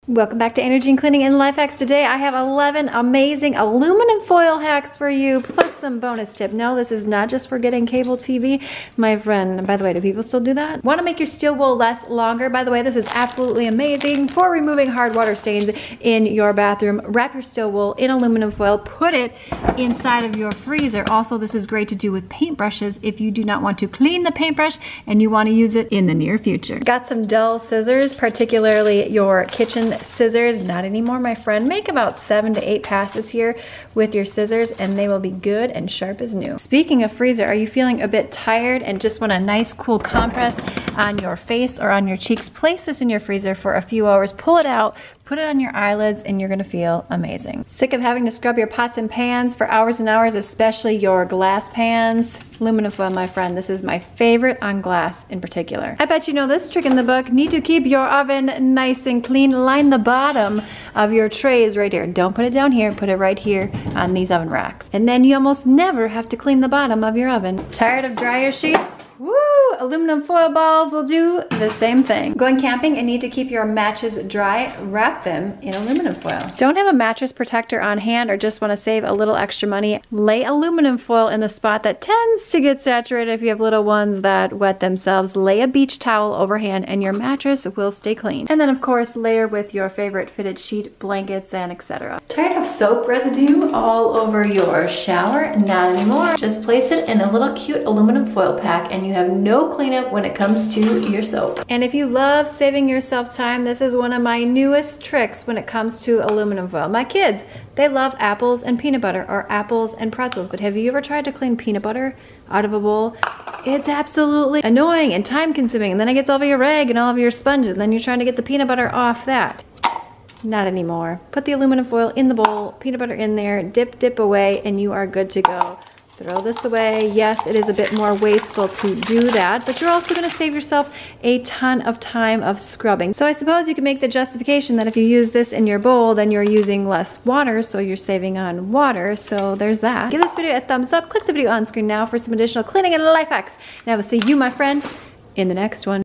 Welcome back to Energy and Cleaning and Life Hacks. Today I have 11 amazing aluminum foil hacks for you, plus some bonus tip. No, this is not just for getting cable TV, my friend. By the way, do people still do that? Want to make your steel wool last longer? By the way, this is absolutely amazing for removing hard water stains in your bathroom. Wrap your steel wool in aluminum foil, put it inside of your freezer. Also, this is great to do with paintbrushes if you do not want to clean the paintbrush and you want to use it in the near future. Got some dull scissors, particularly your kitchen scissors. Not anymore, my friend. Make about 7 to 8 passes here with your scissors and they will be good and sharp as new. Speaking of freezer, are you feeling a bit tired and just want a nice cool compress on your face or on your cheeks? Place this in your freezer for a few hours, pull it out, put it on your eyelids, and you're gonna feel amazing. Sick of having to scrub your pots and pans for hours and hours, especially your glass pans? Aluminum foil, my friend. This is my favorite on glass in particular. I bet you know this trick in the book. Need to keep your oven nice and clean. Line the bottom of your trays right here. Don't put it down here, put it right here on these oven racks. And then you almost never have to clean the bottom of your oven. Tired of dryer sheets? Woo! Aluminum foil balls will do the same thing. Going camping and need to keep your matches dry? Wrap them in aluminum foil. Don't have a mattress protector on hand or just want to save a little extra money? Lay aluminum foil in the spot that tends to get saturated if you have little ones that wet themselves. Lay a beach towel overhand and your mattress will stay clean. And then of course layer with your favorite fitted sheet, blankets, and etc. Tired of soap residue all over your shower? Not anymore. Just place it in a little cute aluminum foil pack and you have no cleanup when it comes to your soap. And if you love saving yourself time, this is one of my newest tricks when it comes to aluminum foil. My kids, they love apples and peanut butter or apples and pretzels, but have you ever tried to clean peanut butter out of a bowl? It's absolutely annoying and time consuming, and then it gets all of your rag and all of your sponges, and then you're trying to get the peanut butter off that. Not anymore. Put the aluminum foil in the bowl, peanut butter in there, dip away, and you are good to go. Throw this away. Yes, it is a bit more wasteful to do that, but you're also going to save yourself a ton of time of scrubbing. So I suppose you can make the justification that if you use this in your bowl, then you're using less water, so you're saving on water. So there's that. Give this video a thumbs up. Click the video on screen now for some additional cleaning and life hacks. And I will see you, my friend, in the next one.